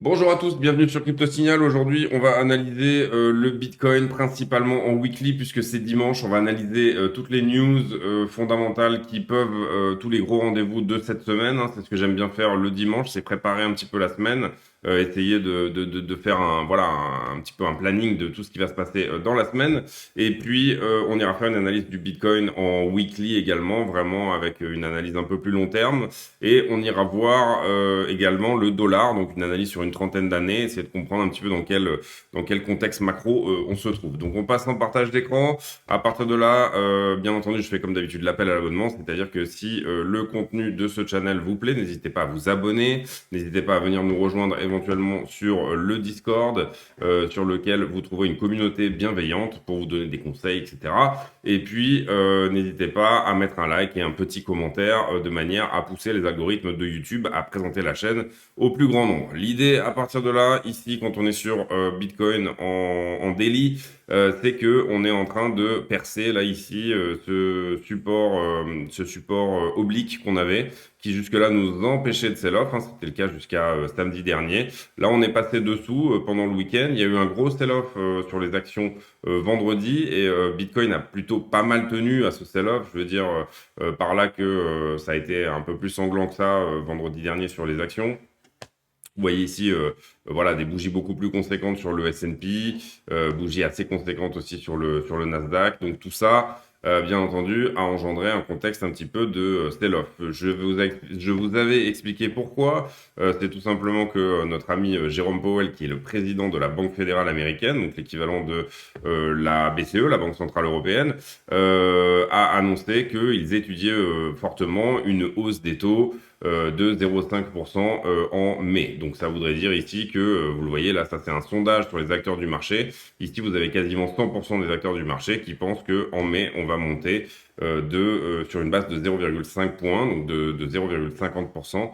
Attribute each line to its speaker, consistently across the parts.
Speaker 1: Bonjour à tous, bienvenue sur Crypto Signal. Aujourd'hui, on va analyser le Bitcoin principalement en weekly puisque c'est dimanche. On va analyser toutes les news fondamentales qui peuvent, tous les gros rendez-vous de cette semaine, hein. C'est ce que j'aime bien faire le dimanche, c'est préparer un petit peu la semaine, essayer de faire un petit peu un planning de tout ce qui va se passer dans la semaine. Et puis, on ira faire une analyse du Bitcoin en weekly également, vraiment avec une analyse un peu plus long terme. Et on ira voir également le dollar, donc une analyse sur une trentaine d'années, essayer de comprendre un petit peu dans quel contexte macro on se trouve. Donc on passe en partage d'écran. À partir de là, bien entendu, je fais comme d'habitude l'appel à l'abonnement, c'est-à-dire que si le contenu de ce channel vous plaît, n'hésitez pas à vous abonner, n'hésitez pas à venir nous rejoindre éventuellement sur le Discord, sur lequel vous trouverez une communauté bienveillante pour vous donner des conseils, etc. Et puis, n'hésitez pas à mettre un like et un petit commentaire de manière à pousser les algorithmes de YouTube à présenter la chaîne au plus grand nombre. L'idée, à partir de là, ici, quand on est sur Bitcoin en daily, c'est que on est en train de percer, là, ici, ce support oblique qu'on avait, qui jusque-là nous empêchait de sell-off, hein. C'était le cas jusqu'à samedi dernier. Là, on est passé dessous pendant le week-end. Il y a eu un gros sell-off sur les actions vendredi et Bitcoin a plutôt pas mal tenu à ce sell-off. Je veux dire par là que ça a été un peu plus sanglant que ça vendredi dernier sur les actions. Vous voyez ici, voilà, des bougies beaucoup plus conséquentes sur le S&P, bougies assez conséquentes aussi sur le Nasdaq. Donc tout ça, bien entendu, a engendré un contexte un petit peu de sell-off. Je vous avais expliqué pourquoi. C'est tout simplement que notre ami Jérôme Powell, qui est le président de la Banque fédérale américaine, donc l'équivalent de la BCE, la Banque centrale européenne, a annoncé qu'ils étudiaient fortement une hausse des taux de 0,5% en mai. Donc ça voudrait dire ici que, vous le voyez là, ça c'est un sondage sur les acteurs du marché. Ici, vous avez quasiment 100% des acteurs du marché qui pensent qu'en mai, on va monter sur une base de 0,5 points, donc de 0,50%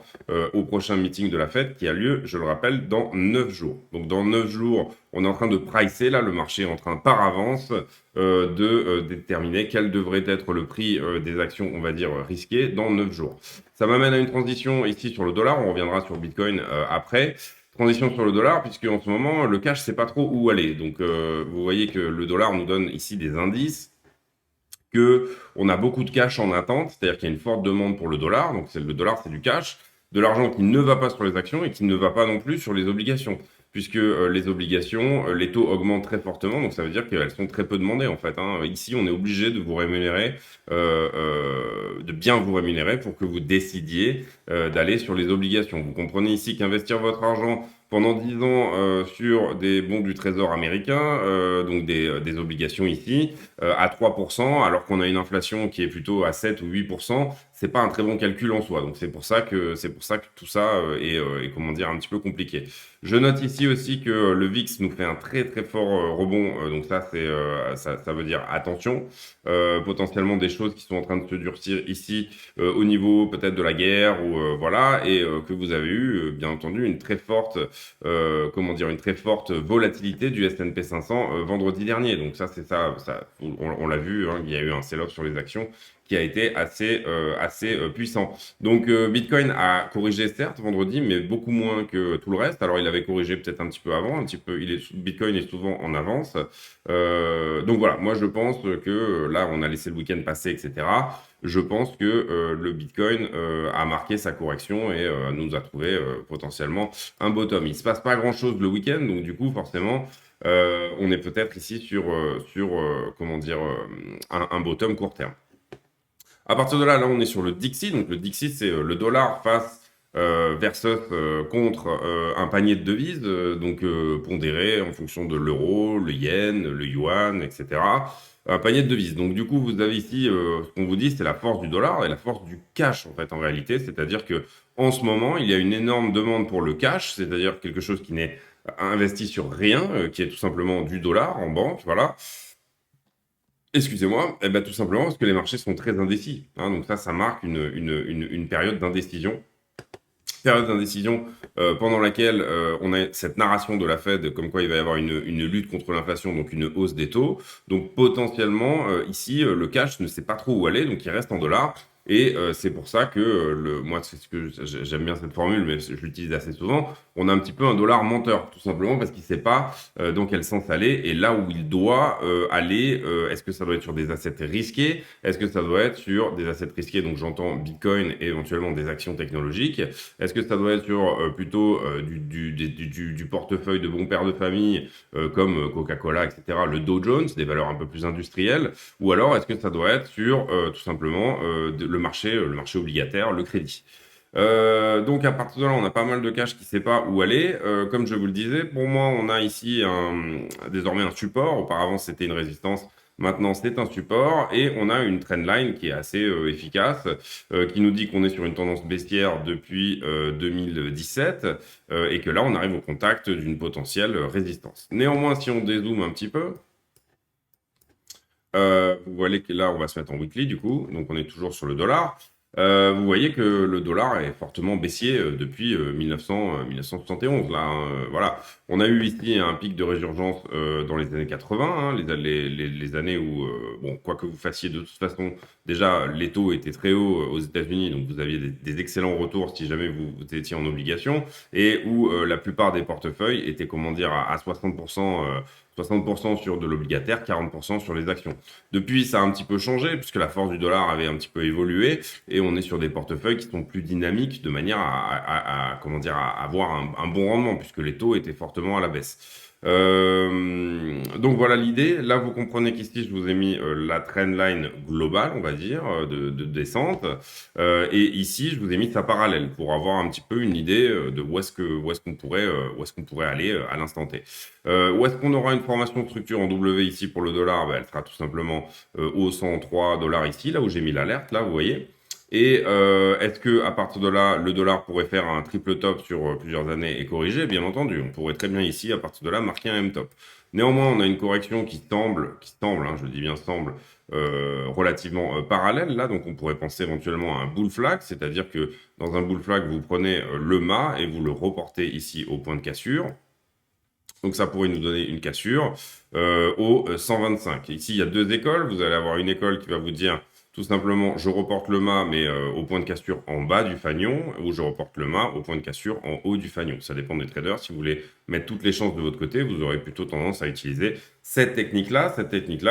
Speaker 1: au prochain meeting de la Fed qui a lieu, je le rappelle, dans 9 jours. Donc dans 9 jours, on est en train de pricer, là, le marché est en train par avance de déterminer quel devrait être le prix des actions, on va dire, risquées dans 9 jours. Ça m'amène à une transition ici sur le dollar, on reviendra sur Bitcoin après. Transition sur le dollar, puisque en ce moment, le cash, c'est pas trop où aller. Donc, vous voyez que le dollar nous donne ici des indices, que on a beaucoup de cash en attente, c'est-à-dire qu'il y a une forte demande pour le dollar. Donc, le dollar, c'est du cash, de l'argent qui ne va pas sur les actions et qui ne va pas non plus sur les obligations, puisque les obligations, les taux augmentent très fortement, donc ça veut dire qu'elles sont très peu demandées en fait, hein. Ici, on est obligé de vous rémunérer, de bien vous rémunérer pour que vous décidiez d'aller sur les obligations. Vous comprenez ici qu'investir votre argent pendant 10 ans sur des bons du Trésor américain, donc des obligations ici, à 3%, alors qu'on a une inflation qui est plutôt à 7 ou 8%, c'est pas un très bon calcul en soi. Donc c'est pour ça que tout ça est comment dire un petit peu compliqué. Je note ici aussi que le VIX nous fait un très très fort rebond, donc ça veut dire attention, potentiellement des choses qui sont en train de se durcir ici au niveau peut-être de la guerre ou voilà, et que vous avez eu bien entendu une très forte une très forte volatilité du S&P 500 vendredi dernier. Donc on l'a vu, hein, il y a eu un sell-off sur les actions qui a été assez puissant. Donc Bitcoin a corrigé certes vendredi, mais beaucoup moins que tout le reste. Alors il avait corrigé peut-être un petit peu avant, un petit peu. Bitcoin est souvent en avance. Donc voilà, moi je pense que là on a laissé le week-end passer, etc. Je pense que le Bitcoin a marqué sa correction et nous a trouvé potentiellement un bottom. Il se passe pas grand-chose le week-end, donc du coup forcément on est peut-être ici sur comment dire un bottom court terme. À partir de là, on est sur le Dixie. Donc le Dixie, c'est le dollar face versus contre un panier de devises, donc pondéré en fonction de l'euro, le yen, le yuan, etc. Un panier de devises. Donc du coup, vous avez ici, ce qu'on vous dit, c'est la force du dollar et la force du cash en fait en réalité. C'est-à-dire que en ce moment, il y a une énorme demande pour le cash, c'est-à-dire quelque chose qui n'est investi sur rien, qui est tout simplement du dollar en banque, voilà. Excusez-moi, eh ben, tout simplement parce que les marchés sont très indécis, hein. Donc ça marque une période d'indécision période d'indécision pendant laquelle on a cette narration de la Fed comme quoi il va y avoir une lutte contre l'inflation, donc une hausse des taux. Donc potentiellement, ici, le cash ne sait pas trop où aller, donc il reste en dollars. Et c'est pour ça que, moi, c'est ce que j'aime bien cette formule, mais je l'utilise assez souvent, on a un petit peu un dollar menteur, tout simplement parce qu'il ne sait pas dans quel sens aller et là où il doit aller. Est-ce que ça doit être sur des assets risqués? Est-ce que ça doit être sur des assets risqués? Donc j'entends Bitcoin et éventuellement des actions technologiques. Est-ce que ça doit être sur plutôt du portefeuille de bons pères de famille comme Coca-Cola, etc., le Dow Jones, des valeurs un peu plus industrielles, ou alors est-ce que ça doit être sur tout simplement le marché obligataire, le crédit? Donc à partir de là, on a pas mal de cash qui ne sait pas où aller. Comme je vous le disais, pour moi, on a ici désormais un support. Auparavant, c'était une résistance. Maintenant, c'est un support et on a une trendline qui est assez efficace, qui nous dit qu'on est sur une tendance baissière depuis 2017 et que là, on arrive au contact d'une potentielle résistance. Néanmoins, si on dézoome un petit peu, vous voyez que là, on va se mettre en weekly du coup, donc on est toujours sur le dollar. Vous voyez que le dollar est fortement baissier depuis 1971. Là, hein, voilà. On a eu ici un pic de résurgence dans les années 80, hein, les années où, bon, quoi que vous fassiez, de toute façon, déjà, les taux étaient très hauts aux États-Unis, donc vous aviez des excellents retours si jamais vous étiez en obligation, et où la plupart des portefeuilles étaient, comment dire, à 60%. 60% sur de l'obligataire, 40% sur les actions. Depuis, ça a un petit peu changé, puisque la force du dollar avait un petit peu évolué, et on est sur des portefeuilles qui sont plus dynamiques, de manière comment dire, à avoir un bon rendement, puisque les taux étaient fortement à la baisse. Donc voilà l'idée. Là, vous comprenez qu'ici, je vous ai mis la trendline globale, on va dire, de descente. Et ici, je vous ai mis sa parallèle pour avoir un petit peu une idée de où est-ce qu'on pourrait aller à l'instant T. Où est-ce qu'on aura une formation de structure en W ici pour le dollar? Ben, elle sera tout simplement au 103 dollars ici, là où j'ai mis l'alerte, là, vous voyez. Et est-ce que à partir de là, le dollar pourrait faire un triple top sur plusieurs années et corriger? Bien entendu, on pourrait très bien ici, à partir de là, marquer un M-top. Néanmoins, on a une correction qui semble, hein, je dis bien semble, relativement parallèle là, donc on pourrait penser éventuellement à un bull flag, c'est-à-dire que dans un bull flag, vous prenez le mât et vous le reportez ici au point de cassure. Donc ça pourrait nous donner une cassure au 125. Ici, il y a deux écoles. Vous allez avoir une école qui va vous dire tout simplement, je reporte le mât, mais au point de cassure en bas du fanion, ou je reporte le mât au point de cassure en haut du fanion. Ça dépend des traders. Si vous voulez mettre toutes les chances de votre côté, vous aurez plutôt tendance à utiliser cette technique-là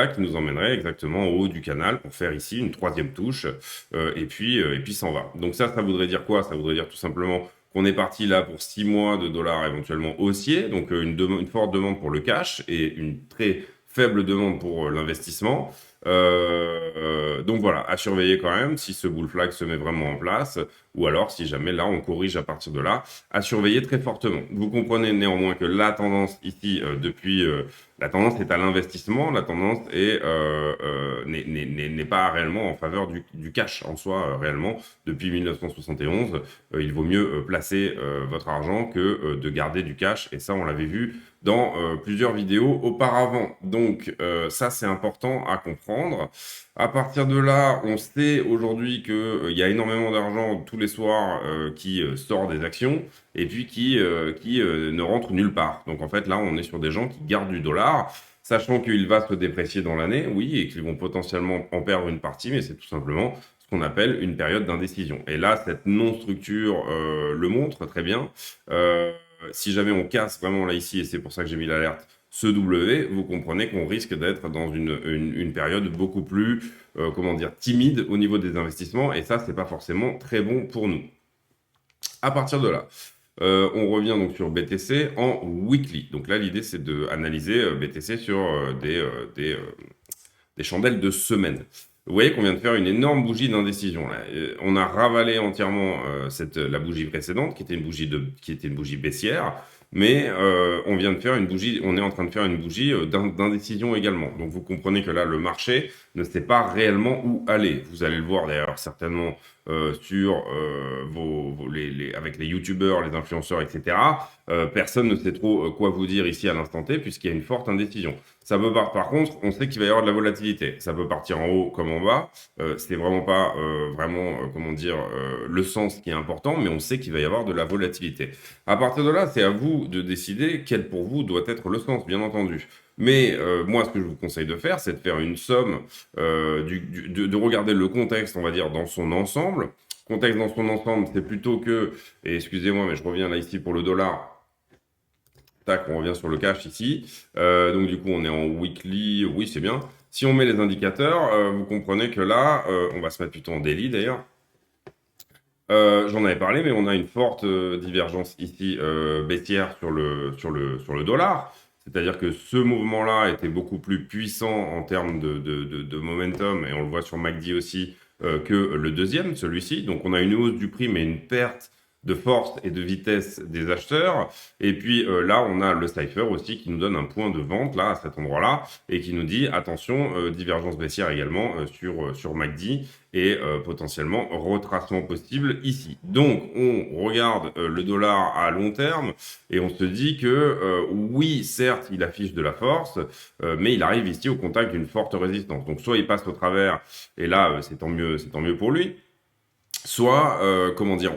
Speaker 1: qui nous emmènerait exactement au haut du canal pour faire ici une troisième touche, et puis s'en va. Donc ça voudrait dire quoi? Ça voudrait dire tout simplement qu'on est parti là pour 6 mois de dollars éventuellement haussiers, donc une forte demande pour le cash et une très faible demande pour l'investissement. Donc voilà, à surveiller quand même si ce bull flag se met vraiment en place, ou alors si jamais là on corrige à partir de là, à surveiller très fortement. Vous comprenez néanmoins que la tendance ici la tendance est à l'investissement, la tendance n'est pas réellement en faveur du cash en soi réellement. Depuis 1971, il vaut mieux placer votre argent que de garder du cash, et ça on l'avait vu dans plusieurs vidéos auparavant. Donc ça c'est important à comprendre. À partir de là, on sait aujourd'hui qu'il y a énormément d'argent tous les soirs qui sort des actions et puis qui ne rentre nulle part. Donc en fait là, on est sur des gens qui gardent du dollar, sachant qu'il va se déprécier dans l'année, oui, et qu'ils vont potentiellement en perdre une partie, mais c'est tout simplement ce qu'on appelle une période d'indécision. Et là, cette non-structure le montre très bien. Si jamais on casse vraiment là ici, et c'est pour ça que j'ai mis l'alerte, ce W, vous comprenez qu'on risque d'être dans une période beaucoup plus, comment dire, timide au niveau des investissements, et ça, c'est pas forcément très bon pour nous. À partir de là, on revient donc sur BTC en weekly. Donc là, l'idée, c'est d'analyser BTC sur des chandelles de semaine. Vous voyez qu'on vient de faire une énorme bougie d'indécision là. On a ravalé entièrement la bougie précédente, qui était une bougie baissière, mais on vient de faire une bougie, on est en train de faire une bougie d'indécision également. Donc vous comprenez que là, le marché ne sait pas réellement où aller. Vous allez le voir d'ailleurs certainement sur avec les youtubeurs, les influenceurs, etc. personne ne sait trop quoi vous dire ici à l'instant T, puisqu'il y a une forte indécision. Ça peut par contre, on sait qu'il va y avoir de la volatilité. Ça peut partir en haut comme en bas. C'est vraiment pas comment dire, le sens qui est important, mais on sait qu'il va y avoir de la volatilité. À partir de là, c'est à vous de décider quel pour vous doit être le sens, bien entendu. Mais moi, ce que je vous conseille de faire, c'est de faire une somme, de regarder le contexte, on va dire, dans son ensemble. Contexte dans son ensemble, c'est plutôt que, et excusez-moi, mais je reviens là ici pour le dollar. Tac, on revient sur le cash ici. Donc du coup, on est en weekly. Oui, c'est bien. Si on met les indicateurs, vous comprenez que là, on va se mettre plutôt en daily d'ailleurs. J'en avais parlé, mais on a une forte divergence ici baissière sur le dollar. C'est-à-dire que ce mouvement-là était beaucoup plus puissant en termes de momentum, et on le voit sur MACD aussi, que le deuxième, celui-ci. Donc on a une hausse du prix, mais une perte de force et de vitesse des acheteurs. Et puis là, on a le Cypher aussi qui nous donne un point de vente là, à cet endroit-là, et qui nous dit, attention, divergence baissière également sur MACD, et potentiellement retracement possible ici. Donc, on regarde le dollar à long terme et on se dit que oui, certes, il affiche de la force, mais il arrive ici au contact d'une forte résistance. Donc, soit il passe au travers et là, c'est tant mieux pour lui. Soit, comment dire,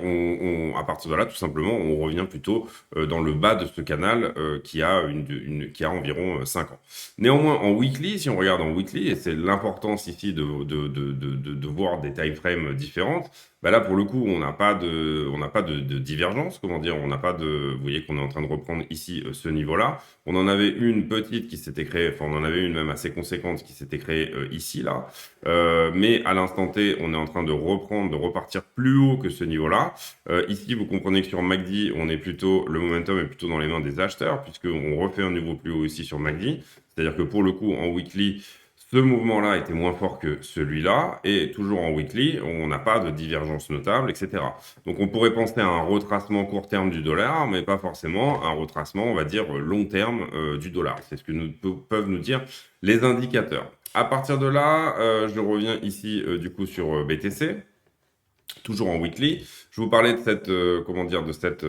Speaker 1: à partir de là, tout simplement, on revient plutôt dans le bas de ce canal qui a environ 5 ans. Néanmoins, en weekly, si on regarde en weekly, et c'est l'importance ici de voir des time frames différentes, bah là, pour le coup, on n'a pas de divergence, comment dire, on n'a pas de, vous voyez qu'on est en train de reprendre ici ce niveau-là. On en avait une petite qui s'était créée, enfin, on en avait une même assez conséquente qui s'était créée ici, là. Mais à l'instant T, on est en train de reprendre, de repartir plus haut que ce niveau-là. Ici, vous comprenez que sur MACD, le momentum est plutôt dans les mains des acheteurs, puisqu'on refait un niveau plus haut ici sur MACD. C'est-à-dire que pour le coup, en weekly, ce mouvement-là était moins fort que celui-là, et toujours en weekly, on n'a pas de divergence notable, etc. Donc on pourrait penser à un retracement court terme du dollar, mais pas forcément un retracement, on va dire, long terme du dollar. C'est ce que peuvent nous dire les indicateurs. À partir de là, je reviens ici du coup sur BTC, toujours en weekly. Je vous parlais de cette,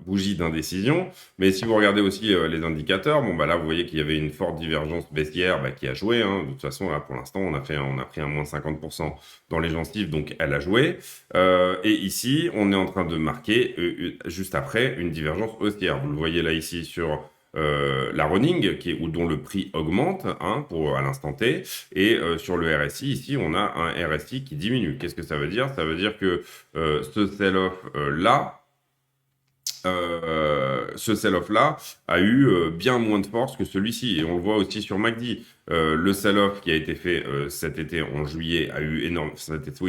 Speaker 1: bougie d'indécision, mais si vous regardez aussi les indicateurs, bon bah là vous voyez qu'il y avait une forte divergence baissière qui a joué. Hein. De toute façon là pour l'instant on a pris un moins 50% dans les gencives, donc elle a joué. Et ici on est en train de marquer juste après une divergence haussière. Vous le voyez là ici sur la running, dont le prix augmente à l'instant T, et sur le RSI, ici, on a un RSI qui diminue. Qu'est-ce que ça veut dire? Ça veut dire que ce sell-off là, ce sell-off là a eu bien moins de force que celui-ci, et on le voit aussi sur MACD. Le sell-off qui a été fait cet été en juillet a eu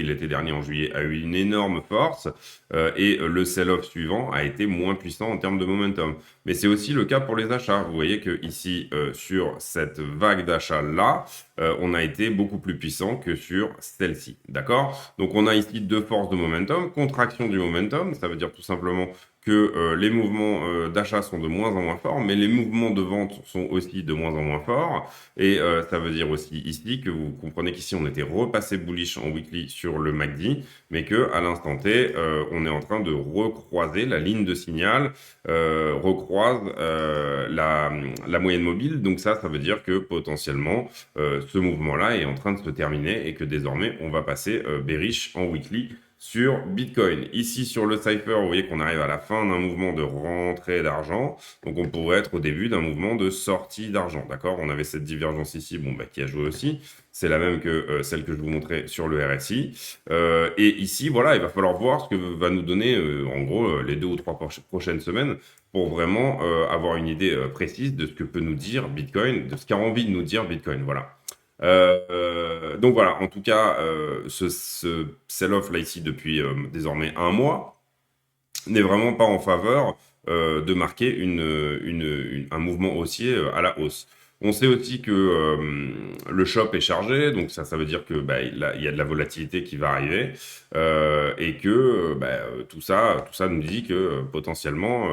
Speaker 1: l'été dernier en juillet a eu une énorme force, et le sell-off suivant a été moins puissant en termes de momentum. Mais c'est aussi le cas pour les achats. Vous voyez que ici sur cette vague d'achat là, on a été beaucoup plus puissant que sur celle-ci, d'accord? Donc on a ici deux forces de momentum, contraction du momentum, ça veut dire tout simplement que les mouvements d'achat sont de moins en moins forts, mais les mouvements de vente sont aussi de moins en moins forts. Et ça veut dire aussi ici que vous comprenez qu'ici on était repassé bullish en weekly sur le MACD, mais que à l'instant T, on est en train de recroiser la ligne de signal, recroise la moyenne mobile. Donc ça veut dire que potentiellement ce mouvement-là est en train de se terminer et que désormais on va passer bearish en weekly sur Bitcoin. Ici, sur le Cypher, vous voyez qu'on arrive à la fin d'un mouvement de rentrée d'argent. Donc, on pourrait être au début d'un mouvement de sortie d'argent. D'accord? On avait cette divergence ici, qui a joué aussi. C'est la même que celle que je vous montrais sur le RSI. Et ici, voilà, il va falloir voir ce que va nous donner, en gros, les 2 ou 3 prochaines semaines pour vraiment avoir une idée précise de ce que peut nous dire Bitcoin, de ce qu'a envie de nous dire Bitcoin. Voilà. Donc voilà, en tout cas, ce sell-off là ici depuis désormais un mois n'est vraiment pas en faveur de marquer un mouvement haussier à la hausse. On sait aussi que le shop est chargé, donc ça veut dire que il y a de la volatilité qui va arriver, et que tout ça nous dit que potentiellement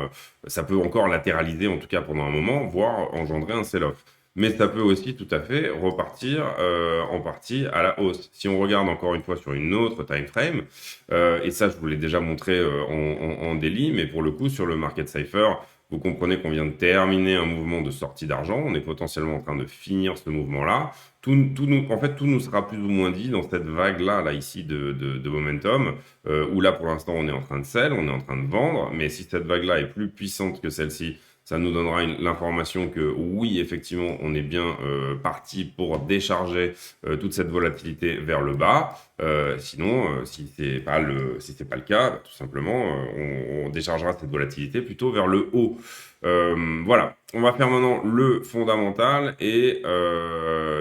Speaker 1: ça peut encore latéraliser en tout cas pendant un moment, voire engendrer un sell-off. mais ça peut aussi tout à fait repartir en partie à la hausse. Si on regarde encore une fois sur une autre time frame, et ça je vous l'ai déjà montré en daily, mais pour le coup sur le market cipher, vous comprenez qu'on vient de terminer un mouvement de sortie d'argent, on est potentiellement en train de finir ce mouvement-là. En fait, tout nous sera plus ou moins dit dans cette vague-là, là, ici, de momentum, où là, pour l'instant, on est en train de sell, on est en train de vendre, mais si cette vague-là est plus puissante que celle-ci, ça nous donnera l'information que oui, effectivement, on est bien parti pour décharger toute cette volatilité vers le bas. Sinon, si c'est pas le cas, bah, tout simplement, on déchargera cette volatilité plutôt vers le haut. Voilà, on va faire maintenant le fondamental et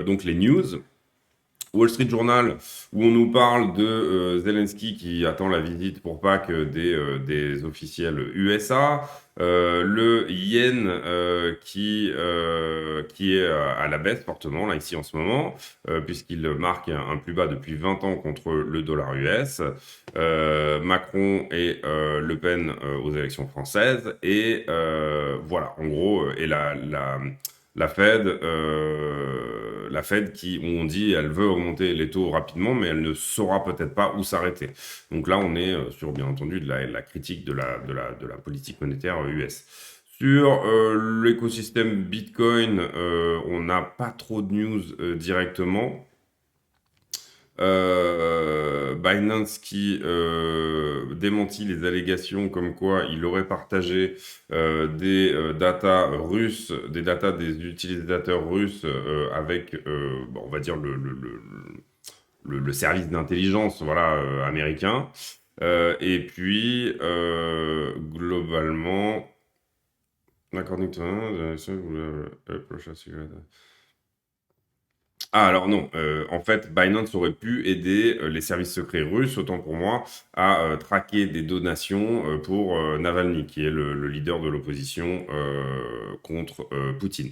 Speaker 1: donc les news. Wall Street Journal, où on nous parle de Zelensky qui attend la visite pour Pâques des officiels USA. Le yen qui est à la baisse fortement, là, ici en ce moment, puisqu'il marque un plus bas depuis 20 ans contre le dollar US. Macron et Le Pen aux élections françaises. Et voilà, en gros, et la Fed qui, où on dit, elle veut augmenter les taux rapidement, mais elle ne saura peut-être pas où s'arrêter. Donc là, on est sur, bien entendu, de la critique de la politique monétaire US. Sur l'écosystème Bitcoin, on n'a pas trop de news directement. Binance qui démentit les allégations comme quoi il aurait partagé des datas russes, des datas des utilisateurs russes avec, bon, on va dire, le service d'intelligence voilà, américain. Et puis, globalement, according to ah alors non, en fait, Binance aurait pu aider les services secrets russes, autant pour moi, à traquer des donations pour Navalny, qui est le leader de l'opposition contre Poutine.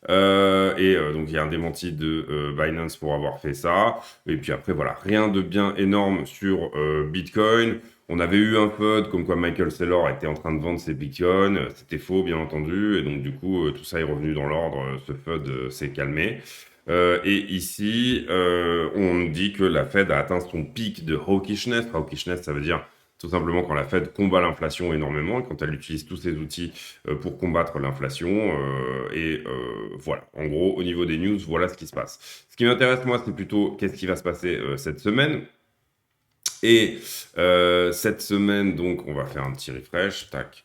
Speaker 1: Donc il y a un démenti de Binance pour avoir fait ça. Et puis après, voilà, rien de bien énorme sur Bitcoin. On avait eu un FUD comme quoi Michael Saylor était en train de vendre ses bitcoins. C'était faux, bien entendu. Et donc, du coup, tout ça est revenu dans l'ordre. Ce FUD s'est calmé. Et ici, on dit que la Fed a atteint son pic de hawkishness. Hawkishness, ça veut dire tout simplement quand la Fed combat l'inflation énormément, quand elle utilise tous ses outils pour combattre l'inflation. Voilà, en gros, au niveau des news, voilà ce qui se passe. Ce qui m'intéresse, moi, c'est plutôt qu'est-ce qui va se passer cette semaine. Et cette semaine, donc, on va faire un petit refresh. Tac.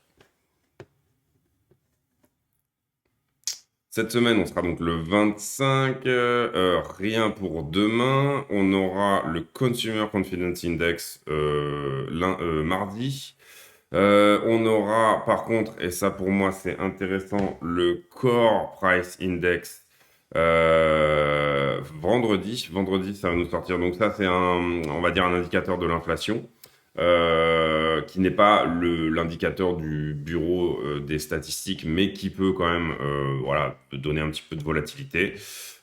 Speaker 1: Cette semaine, on sera donc le 25. Rien pour demain. On aura le Consumer Confidence Index mardi. On aura par contre, et ça pour moi c'est intéressant, le Core Price Index vendredi. Vendredi, ça va nous sortir. Donc ça, c'est on va dire un indicateur de l'inflation. Qui n'est pas l'indicateur du bureau des statistiques, mais qui peut quand même voilà, donner un petit peu de volatilité.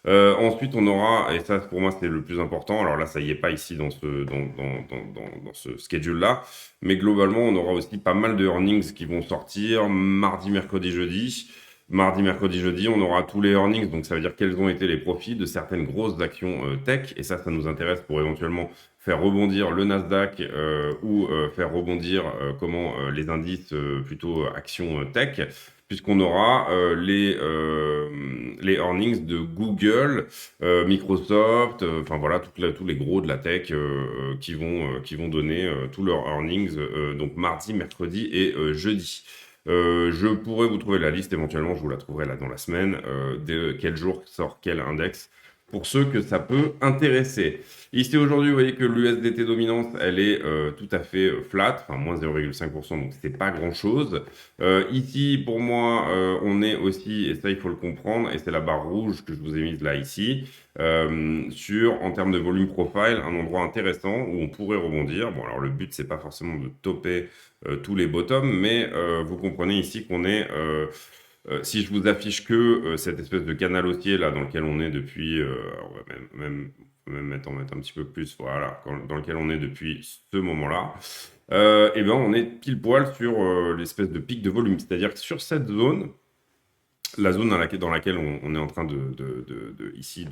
Speaker 1: Ensuite, on aura, et ça pour moi c'est le plus important, alors là ça y est pas ici dans ce schedule-là, mais globalement on aura aussi pas mal de earnings qui vont sortir mardi, mercredi, jeudi. Mardi, mercredi, jeudi, on aura tous les earnings, donc ça veut dire quels ont été les profits de certaines grosses actions tech, et ça nous intéresse pour éventuellement faire rebondir le Nasdaq ou faire rebondir les indices plutôt actions tech, puisqu'on aura les earnings de Google, Microsoft, enfin voilà, tous les gros de la tech qui vont donner tous leurs earnings donc mardi, mercredi et jeudi. Je pourrais vous trouver la liste, éventuellement, je vous la trouverai là dans la semaine, de quel jour sort quel index, pour ceux que ça peut intéresser. Ici, aujourd'hui, vous voyez que l'USDT dominance, elle est tout à fait flat, enfin moins 0,5%, donc c'est pas grand-chose. Ici, pour moi, on est aussi, et ça, il faut le comprendre, et c'est la barre rouge que je vous ai mise là, ici, en termes de volume profile, un endroit intéressant où on pourrait rebondir. Bon, alors le but, c'est pas forcément de toper tous les bottoms, mais vous comprenez ici qu'on est... si je vous affiche que cette espèce de canal haussier là dans lequel on est depuis, on va même mettre un petit peu plus, voilà, dans lequel on est depuis ce moment-là, et ben on est pile poil sur l'espèce de pic de volume. C'est-à-dire que sur cette zone, la zone dans laquelle on est en train ici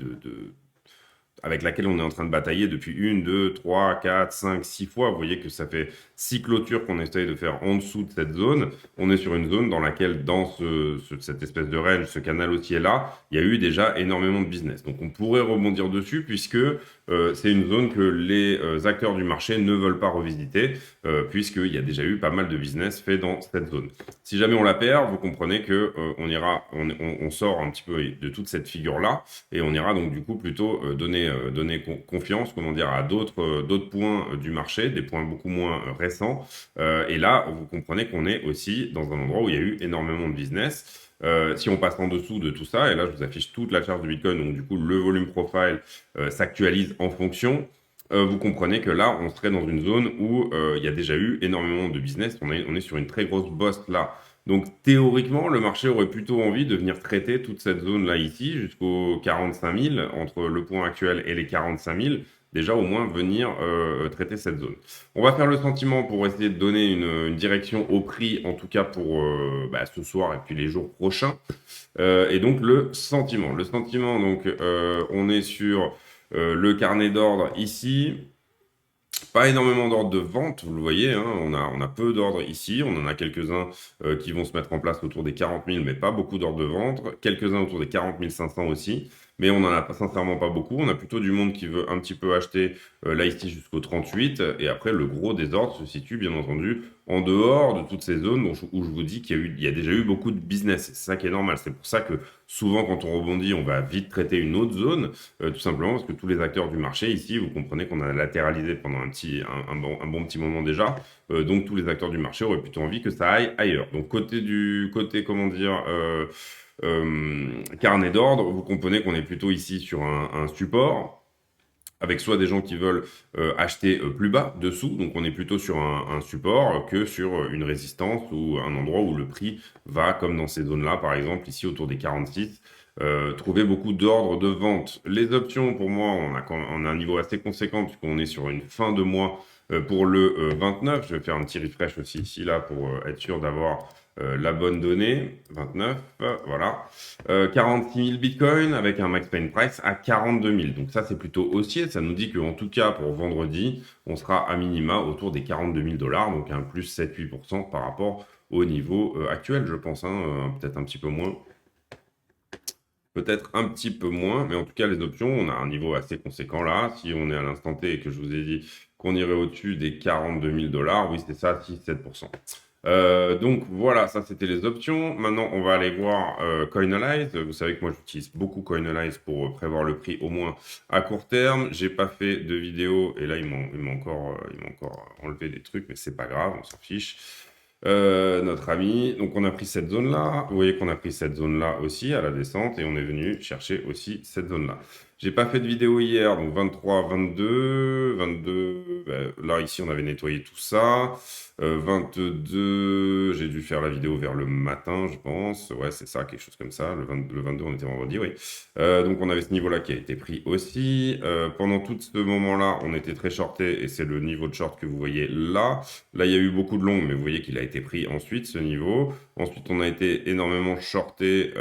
Speaker 1: avec laquelle on est en train de batailler depuis 1, 2, 3, 4, 5, 6 fois. Vous voyez que ça fait 6 clôtures qu'on essaye de faire en dessous de cette zone. On est sur une zone dans laquelle, dans cette espèce de range, ce canal haussier-là, il y a eu déjà énormément de business. Donc on pourrait rebondir dessus puisque c'est une zone que les acteurs du marché ne veulent pas revisiter puisqu'il y a déjà eu pas mal de business fait dans cette zone. Si jamais on la perd, vous comprenez que on sort un petit peu de toute cette figure-là et on ira donc du coup plutôt donner confiance, comment dire, à d'autres points du marché, des points beaucoup moins récents. Et là, vous comprenez qu'on est aussi dans un endroit où il y a eu énormément de business. Si on passe en dessous de tout ça, et là je vous affiche toute la charge du Bitcoin, donc du coup le volume profile s'actualise en fonction. Vous comprenez que là, on serait dans une zone où il y a déjà eu énormément de business. On est sur une très grosse bosse là. Donc théoriquement, le marché aurait plutôt envie de venir traiter toute cette zone-là ici jusqu'aux 45 000, entre le point actuel et les 45 000, déjà au moins venir traiter cette zone. On va faire le sentiment pour essayer de donner une direction au prix, en tout cas pour ce soir et puis les jours prochains. Et donc le sentiment. Le sentiment, donc on est sur le carnet d'ordre ici. Pas énormément d'ordres de vente, vous le voyez, hein, on a peu d'ordres ici, on en a quelques-uns qui vont se mettre en place autour des 40 000, mais pas beaucoup d'ordres de vente, quelques-uns autour des 40 500 aussi, mais on n'en a pas, sincèrement pas beaucoup, on a plutôt du monde qui veut un petit peu acheter là ici jusqu'au 38, et après le gros des ordres se situe bien entendu en dehors de toutes ces zones où je vous dis il y a déjà eu beaucoup de business, c'est ça qui est normal, c'est pour ça que souvent quand on rebondit, on va vite traiter une autre zone, tout simplement parce que tous les acteurs du marché ici, vous comprenez qu'on a latéralisé pendant un bon petit moment déjà, donc tous les acteurs du marché auraient plutôt envie que ça aille ailleurs. Donc côté comment dire, carnet d'ordre, vous comprenez qu'on est plutôt ici sur un support avec soit des gens qui veulent acheter plus bas dessous, donc on est plutôt sur un support que sur une résistance ou un endroit où le prix va, comme dans ces zones-là, par exemple, ici autour des 46, trouver beaucoup d'ordres de vente. Les options, pour moi, on a un niveau assez conséquent puisqu'on est sur une fin de mois pour le 29. Je vais faire un petit refresh aussi ici, là, pour être sûr d'avoir la bonne donnée. 29, voilà. 46 000 bitcoins avec un max pain price à 42 000. Donc ça, c'est plutôt haussier. Ça nous dit qu'en tout cas, pour vendredi, on sera à minima autour des 42 000 dollars, donc un plus 7-8% par rapport au niveau actuel, je pense, hein, peut-être un petit peu moins. Peut-être un petit peu moins, mais en tout cas, les options, on a un niveau assez conséquent là. Si on est à l'instant T et que je vous ai dit qu'on irait au-dessus des 42 000 dollars, oui, c'est ça, 6-7%. Donc voilà, ça c'était les options. Maintenant, on va aller voir Coinalyze. Vous savez que moi j'utilise beaucoup Coinalyze pour prévoir le prix au moins à court terme. J'ai pas fait de vidéo et là il m'a encore enlevé des trucs, mais c'est pas grave, on s'en fiche. Notre ami, donc on a pris cette zone-là. Vous voyez qu'on a pris cette zone-là aussi à la descente et on est venu chercher aussi cette zone-là. J'ai pas fait de vidéo hier, donc 23, 22, 22. Là ici on avait nettoyé tout ça. 22, j'ai dû faire la vidéo vers le matin, je pense. Ouais, c'est ça, quelque chose comme ça. Le 22, on était vendredi, oui. Donc on avait ce niveau-là qui a été pris aussi. Pendant tout ce moment-là, on était très shorté et c'est le niveau de short que vous voyez là. Là, il y a eu beaucoup de longs, mais vous voyez qu'il a été pris ensuite, ce niveau. Ensuite, on a été énormément shorté,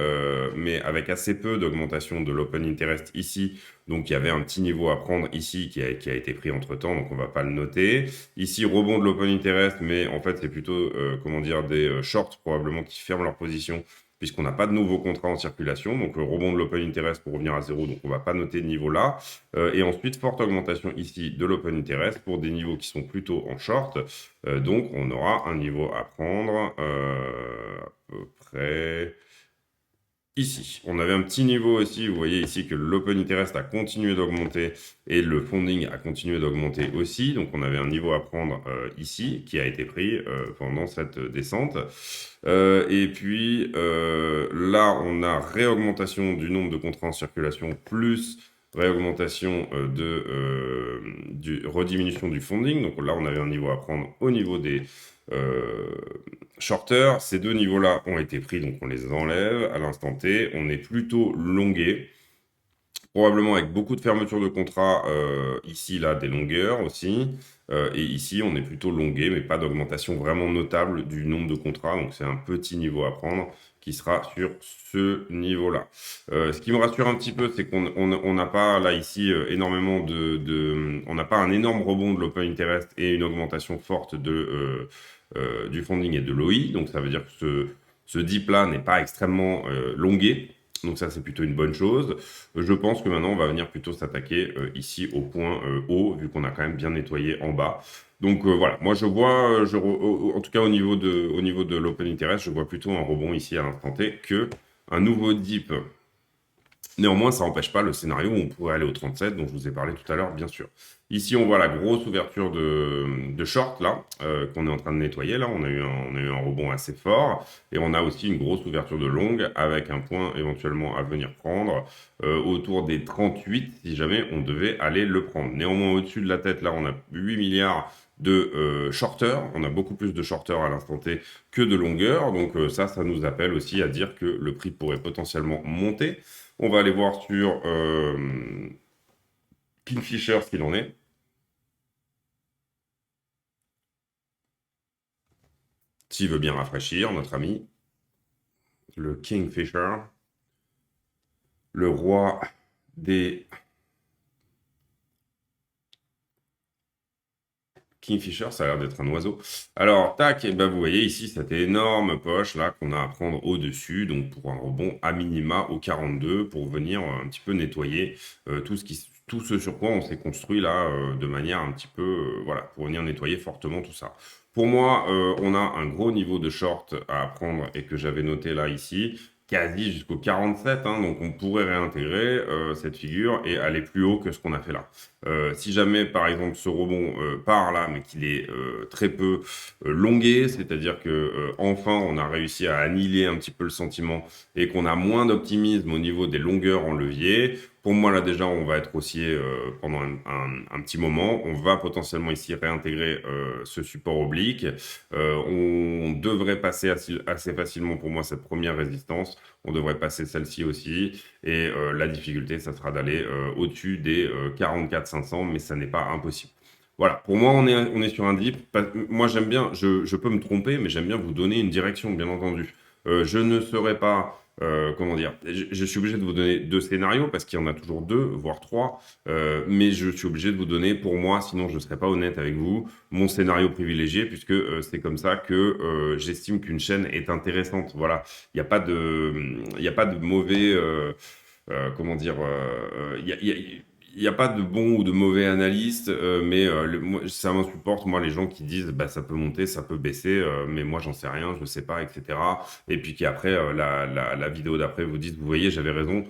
Speaker 1: mais avec assez peu d'augmentation de l'open interest ici. Donc, il y avait un petit niveau à prendre ici qui a été pris entre-temps, donc on ne va pas le noter. Ici, rebond de l'open interest, mais en fait, c'est plutôt, comment dire, des shorts probablement qui ferment leur position puisqu'on n'a pas de nouveaux contrats en circulation. Donc, le rebond de l'open interest pour revenir à zéro, donc on ne va pas noter de niveau là. Et ensuite, forte augmentation ici de l'open interest pour des niveaux qui sont plutôt en short. Donc, on aura un niveau à prendre à peu près ici. On avait un petit niveau aussi, vous voyez ici que l'open interest a continué d'augmenter et le funding a continué d'augmenter aussi. Donc, on avait un niveau à prendre ici qui a été pris pendant cette descente. Et puis là, on a réaugmentation du nombre de contrats en circulation plus réaugmentation rediminution du funding. Donc là, on avait un niveau à prendre au niveau des shorters. Ces deux niveaux-là ont été pris, donc on les enlève à l'instant T. On est plutôt longué, probablement avec beaucoup de fermeture de contrats, ici, là, des longueurs aussi. Et ici, on est plutôt longué, mais pas d'augmentation vraiment notable du nombre de contrats. Donc, c'est un petit niveau à prendre. qui sera sur ce niveau-là. Ce qui me rassure un petit peu, c'est qu'on n'a pas là ici énormément on n'a pas un énorme rebond de l'open interest et une augmentation forte du funding et de l'OI. Donc ça veut dire que ce dip là n'est pas extrêmement longué. Donc ça, c'est plutôt une bonne chose. Je pense que maintenant, on va venir plutôt s'attaquer ici au point haut, vu qu'on a quand même bien nettoyé en bas. Donc voilà, moi je vois, en tout cas au niveau de l'open interest, je vois plutôt un rebond ici à l'instant T que un nouveau dip. Néanmoins, ça n'empêche pas le scénario où on pourrait aller au 37, dont je vous ai parlé tout à l'heure, bien sûr. Ici, on voit la grosse ouverture de short, là, qu'on est en train de nettoyer. Là, on a eu un rebond assez fort. Et on a aussi une grosse ouverture de longue, avec un point éventuellement à venir prendre autour des 38, si jamais on devait aller le prendre. Néanmoins, au-dessus de la tête, là, on a 8 milliards de shorters. On a beaucoup plus de shorters à l'instant T que de longueurs. Donc ça nous appelle aussi à dire que le prix pourrait potentiellement monter. On va aller voir sur Kingfisher ce qu'il en est. S'il veut bien rafraîchir, notre ami. Le Kingfisher. Le roi des Kingfisher, ça a l'air d'être un oiseau. Alors, tac, et ben vous voyez ici cette énorme poche là qu'on a à prendre au-dessus, donc pour un rebond à minima au 42 pour venir un petit peu nettoyer tout ce sur quoi on s'est construit là de manière un petit peu, voilà, pour venir nettoyer fortement tout ça. Pour moi, on a un gros niveau de short à prendre et que j'avais noté là ici, quasi jusqu'au 47, hein, donc on pourrait réintégrer cette figure et aller plus haut que ce qu'on a fait là. Si jamais, par exemple, ce rebond part là, mais qu'il est très peu longué, c'est-à-dire que enfin on a réussi à annihiler un petit peu le sentiment et qu'on a moins d'optimisme au niveau des longueurs en levier, pour moi là déjà on va être haussier pendant un petit moment. On va potentiellement ici réintégrer ce support oblique. On devrait passer assez facilement pour moi cette première résistance. On devrait passer celle-ci aussi. Et la difficulté, ça sera d'aller au-dessus des 44 500, mais ça n'est pas impossible. Voilà, pour moi, on est sur un dip. Moi, j'aime bien, je peux me tromper, mais j'aime bien vous donner une direction, bien entendu. Je ne serai pas, comment dire, je suis obligé de vous donner deux scénarios, parce qu'il y en a toujours deux, voire trois, mais je suis obligé de vous donner, pour moi, sinon je ne serai pas honnête avec vous, mon scénario privilégié, puisque c'est comme ça que j'estime qu'une chaîne est intéressante. Voilà, il y a pas de mauvais... comment dire, il y a pas de bon ou de mauvais analystes, mais ça m'insupporte, moi, les gens qui disent bah, ça peut monter, ça peut baisser, mais moi, j'en sais rien, je ne sais pas, etc. Et puis qui après, la vidéo d'après, vous dites, vous voyez, j'avais raison,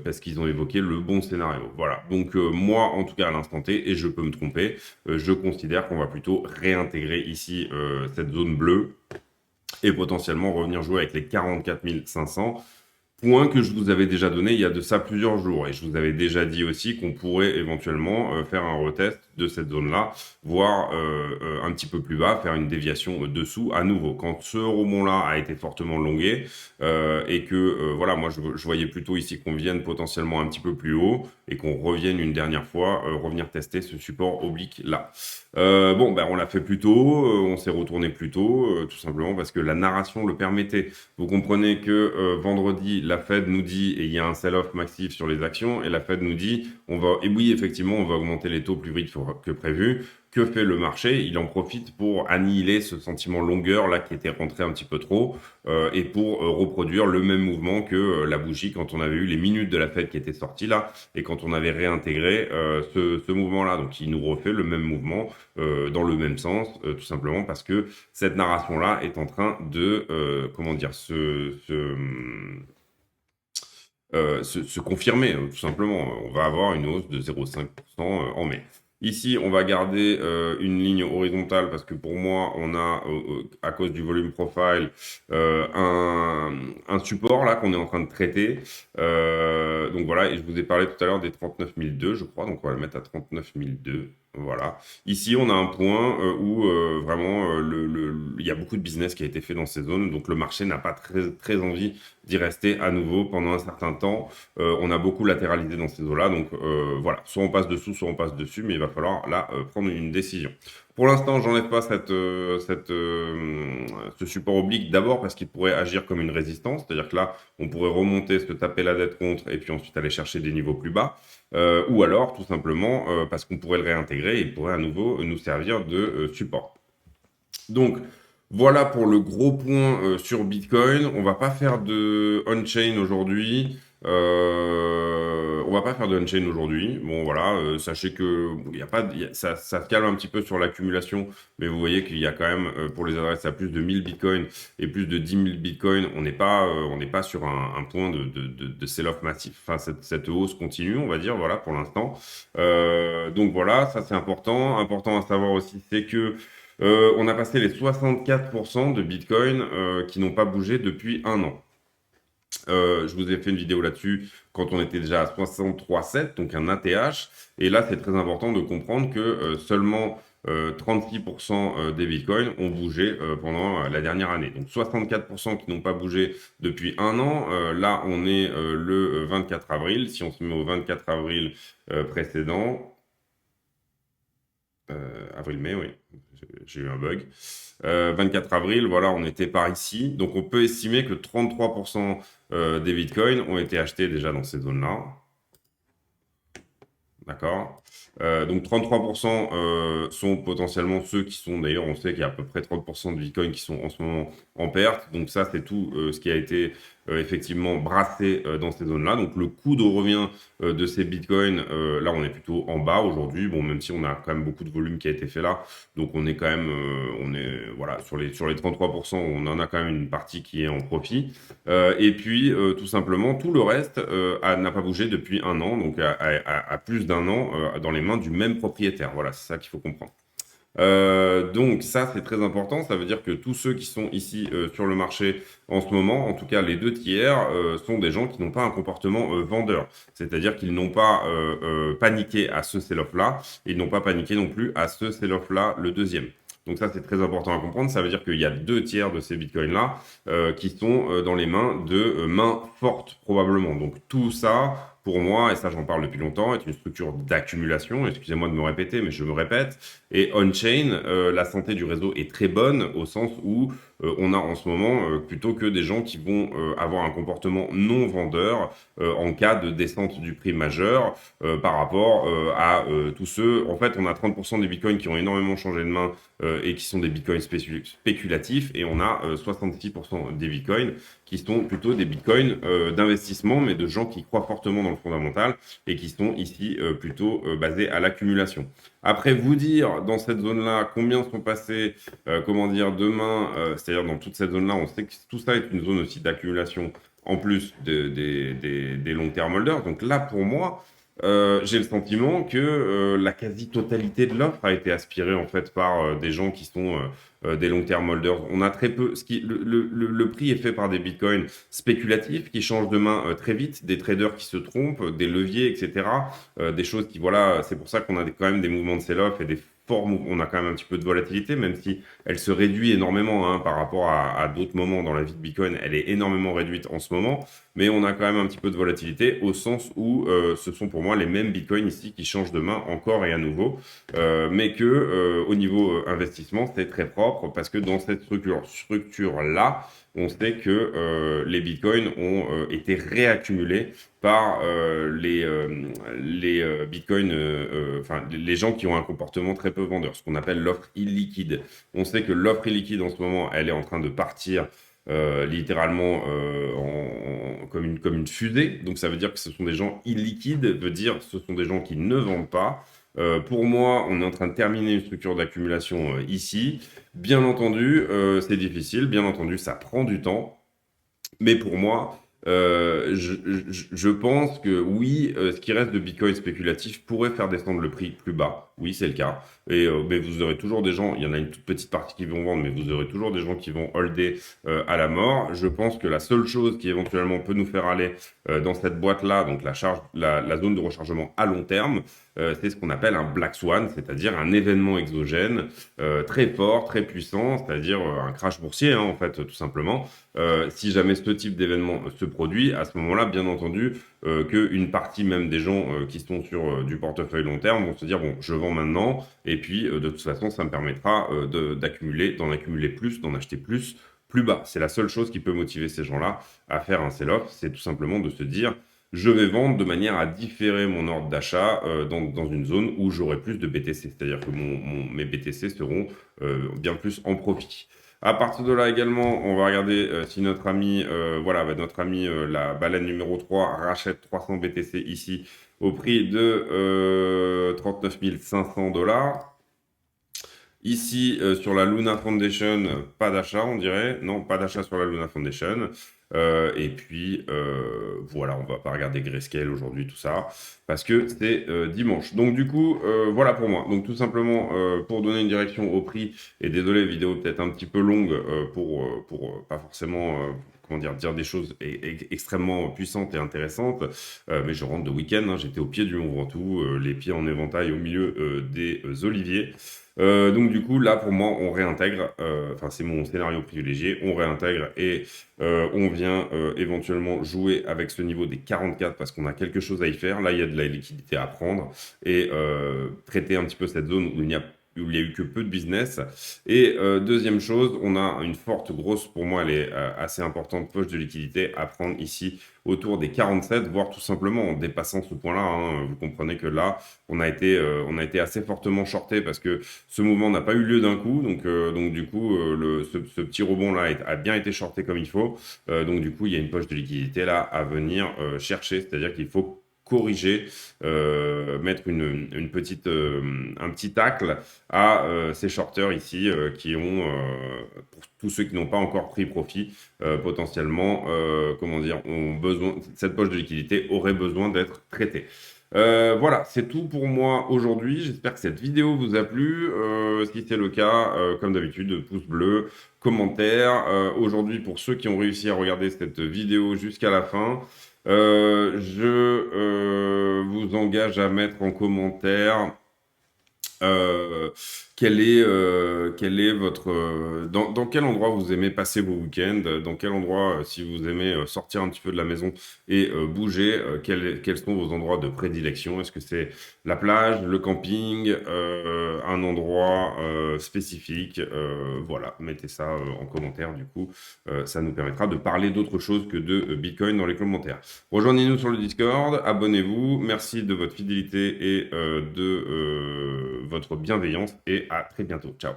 Speaker 1: parce qu'ils ont évoqué le bon scénario. Voilà. Donc, moi, en tout cas, à l'instant T, et je peux me tromper, je considère qu'on va plutôt réintégrer ici cette zone bleue et potentiellement revenir jouer avec les 44 500. Point que je vous avais déjà donné il y a de ça plusieurs jours. Et je vous avais déjà dit aussi qu'on pourrait éventuellement faire un retest de cette zone-là, voire un petit peu plus bas, faire une déviation dessous à nouveau. Quand ce rebond-là a été fortement longué et que, voilà, moi je voyais plutôt ici qu'on vienne potentiellement un petit peu plus haut et qu'on revienne une dernière fois, revenir tester ce support oblique-là. Bon, ben on l'a fait plus tôt, on s'est retourné plus tôt, tout simplement parce que la narration le permettait. Vous comprenez que vendredi, la Fed nous dit, et il y a un sell-off massif sur les actions, et la Fed nous dit, et oui, effectivement, on va augmenter les taux plus vite que prévu. Que fait le marché? Il en profite pour annihiler ce sentiment longueur là qui était rentré un petit peu trop et pour reproduire le même mouvement que la bougie quand on avait eu les minutes de la Fed qui étaient sorties là et quand on avait réintégré ce mouvement-là. Donc il nous refait le même mouvement dans le même sens, tout simplement parce que cette narration-là est en train de, comment dire, se confirmer, tout simplement. On va avoir une hausse de 0,5% en mai. Ici, on va garder une ligne horizontale parce que pour moi, on a, à cause du volume profile, un support là qu'on est en train de traiter. Donc voilà, et je vous ai parlé tout à l'heure des 39 002, je crois, donc on va le mettre à 39 002. Voilà. Ici, on a un point où vraiment il y a beaucoup de business qui a été fait dans ces zones, donc le marché n'a pas très envie d'y rester à nouveau pendant un certain temps. On a beaucoup latéralisé dans ces eaux-là, donc voilà, soit on passe dessous, soit on passe dessus, mais il va va falloir là prendre une décision. Pour l'instant, j'enlève pas ce support oblique d'abord parce qu'il pourrait agir comme une résistance, c'est-à-dire que là, on pourrait remonter, se taper la dette contre et puis ensuite aller chercher des niveaux plus bas, ou alors tout simplement parce qu'on pourrait le réintégrer et il pourrait à nouveau nous servir de support. Donc, voilà pour le gros point sur Bitcoin. On va pas faire de on-chain aujourd'hui. On va pas faire de on-chain aujourd'hui. Bon, voilà, sachez que il y a pas, ça se calme un petit peu sur l'accumulation, mais vous voyez qu'il y a quand même pour les adresses à plus de 1000 bitcoins et plus de 10 000 bitcoins, on n'est pas sur un point de sell-off massif. Enfin, cette hausse continue, on va dire, voilà, pour l'instant. Donc voilà, ça c'est important. Important à savoir aussi, c'est que on a passé les 64% de Bitcoin qui n'ont pas bougé depuis un an. Je vous ai fait une vidéo là-dessus quand on était déjà à 63,7, donc un ATH. Et là, c'est très important de comprendre que seulement 36% des bitcoins ont bougé pendant la dernière année. Donc 64% qui n'ont pas bougé depuis un an. Là, on est le 24 avril. Si on se met au 24 avril précédent, avril-mai, oui, j'ai eu un bug. 24 avril, voilà, on était par ici. Donc on peut estimer que 33% des bitcoins ont été achetés déjà dans ces zones-là. D'accord. Donc 33% sont potentiellement ceux qui sont, d'ailleurs, on sait qu'il y a à peu près 30% de bitcoins qui sont en ce moment en perte. Donc ça, c'est tout ce qui a été effectivement brassé dans ces zones-là. Donc le coût de revient de ces bitcoins, là, on est plutôt en bas aujourd'hui. Bon, même si on a quand même beaucoup de volume qui a été fait là. Donc on est quand même, voilà, sur les 33%, on en a quand même une partie qui est en profit. Et puis, tout simplement, tout le reste n'a pas bougé depuis un an, donc à plus d'un an dans les mains du même propriétaire. Voilà, c'est ça qu'il faut comprendre. Donc ça, c'est très important. Ça veut dire que tous ceux qui sont ici sur le marché en ce moment, en tout cas les 2 tiers, sont des gens qui n'ont pas un comportement vendeur. C'est-à-dire qu'ils n'ont pas paniqué à ce sell-off-là, et ils n'ont pas paniqué non plus à ce sell-off-là, le deuxième. Donc ça, c'est très important à comprendre. Ça veut dire qu'il y a 2 tiers de ces bitcoins-là qui sont dans les mains de mains fortes, probablement. Donc tout ça, pour moi, et ça j'en parle depuis longtemps, est une structure d'accumulation. Excusez-moi de me répéter, mais je me répète. Et on-chain, la santé du réseau est très bonne au sens où on a en ce moment plutôt que des gens qui vont avoir un comportement non vendeur en cas de descente du prix majeur par rapport à tous ceux. En fait, on a 30% des bitcoins qui ont énormément changé de main et qui sont des bitcoins spéculatifs, et on a 66% des bitcoins qui sont plutôt des bitcoins d'investissement, mais de gens qui croient fortement dans le fondamental et qui sont ici plutôt basés à l'accumulation. Après, vous dire dans cette zone-là combien sont passés, comment dire, demain, c'est-à-dire dans toute cette zone-là, on sait que tout ça est une zone aussi d'accumulation en plus des long-term holders. Donc là, pour moi, j'ai le sentiment que la quasi-totalité de l'offre a été aspirée en fait par des gens qui sont des long-term holders. On a très peu. Le prix est fait par des bitcoins spéculatifs qui changent de main très vite, des traders qui se trompent, des leviers, etc. Des choses qui, voilà, c'est pour ça qu'on a quand même des mouvements de sell-off et des formes où on a quand même un petit peu de volatilité, même si elle se réduit énormément hein, par rapport à d'autres moments dans la vie de Bitcoin. Elle est énormément réduite en ce moment, mais on a quand même un petit peu de volatilité au sens où ce sont pour moi les mêmes Bitcoins ici qui changent de main encore et à nouveau, mais que au niveau investissement, c'est très propre parce que dans cette structure-là, on sait que les bitcoins ont été réaccumulés par les bitcoins, enfin les gens qui ont un comportement très peu vendeur, ce qu'on appelle l'offre illiquide. On sait que l'offre illiquide en ce moment, elle est en train de partir littéralement comme une fusée. Donc ça veut dire que ce sont des gens illiquides, veut dire que ce sont des gens qui ne vendent pas. Pour moi, on est en train de terminer une structure d'accumulation ici. Bien entendu, c'est difficile. Bien entendu, ça prend du temps. Mais pour moi, je pense que oui, ce qui reste de Bitcoin spéculatif pourrait faire descendre le prix plus bas. Oui, c'est le cas. Et mais vous aurez toujours des gens, il y en a une toute petite partie qui vont vendre, mais vous aurez toujours des gens qui vont holder à la mort. Je pense que la seule chose qui éventuellement peut nous faire aller dans cette boîte-là, donc la zone de rechargement à long terme, c'est ce qu'on appelle un Black Swan, c'est-à-dire un événement exogène très fort, très puissant, c'est-à-dire un crash boursier, hein, en fait, tout simplement. Si jamais ce type d'événement se produit, à ce moment-là, bien entendu, qu'une partie même des gens qui sont sur du portefeuille long terme vont se dire, bon, je vends maintenant, et puis de toute façon, ça me permettra d'en accumuler plus, d'en acheter plus bas. C'est la seule chose qui peut motiver ces gens-là à faire un sell-off, c'est tout simplement de se dire, je vais vendre de manière à différer mon ordre d'achat dans une zone où j'aurai plus de BTC, c'est-à-dire que mes BTC seront bien plus en profit. À partir de là également, on va regarder si notre ami, notre ami la baleine numéro 3 rachète 300 BTC ici au prix de 39 500 $. Ici, sur la Luna Foundation, pas d'achat, on dirait. Non, pas d'achat sur la Luna Foundation. Et puis, voilà, on va pas regarder Grayscale aujourd'hui, tout ça, parce que c'est dimanche. Donc, du coup, voilà pour moi. Donc, tout simplement, pour donner une direction au prix, et désolé, vidéo peut-être un petit peu longue pour pas forcément... comment dire des choses extrêmement puissantes et intéressantes, mais je rentre de week-end, hein, j'étais au pied du Mont Ventoux, les pieds en éventail au milieu des oliviers. Donc du coup, là, pour moi, on réintègre, enfin c'est mon scénario privilégié, on réintègre et on vient éventuellement jouer avec ce niveau des 44 parce qu'on a quelque chose à y faire. Là, il y a de la liquidité à prendre et traiter un petit peu cette zone où il y a eu que peu de business. Et deuxième chose, on a une forte, grosse, pour moi, elle est assez importante, poche de liquidité à prendre ici autour des 47, voire tout simplement en dépassant ce point-là. Hein. Vous comprenez que là, on a été assez fortement shorté parce que ce mouvement n'a pas eu lieu d'un coup. Donc du coup, ce petit rebond-là a bien été shorté comme il faut. Donc du coup, il y a une poche de liquidité là à venir chercher. C'est-à-dire qu'il faut corriger, mettre un petit tacle à ces shorters ici qui ont, pour tous ceux qui n'ont pas encore pris profit, potentiellement, comment dire, cette poche de liquidité aurait besoin d'être traitée. Voilà, c'est tout pour moi aujourd'hui. J'espère que cette vidéo vous a plu. Si c'est le cas, comme d'habitude, pouce bleu, commentaire. Aujourd'hui, pour ceux qui ont réussi à regarder cette vidéo jusqu'à la fin, je vous engage à mettre en commentaire euh, quel est votre dans quel endroit vous aimez passer vos week-ends, dans quel endroit si vous aimez sortir un petit peu de la maison et bouger, quels sont vos endroits de prédilection? Est-ce que c'est la plage, le camping, un endroit spécifique? Voilà, mettez ça en commentaire du coup, ça nous permettra de parler d'autre chose que de Bitcoin dans les commentaires. Rejoignez-nous sur le Discord, abonnez-vous, merci de votre fidélité et de votre bienveillance et à très bientôt. Ciao.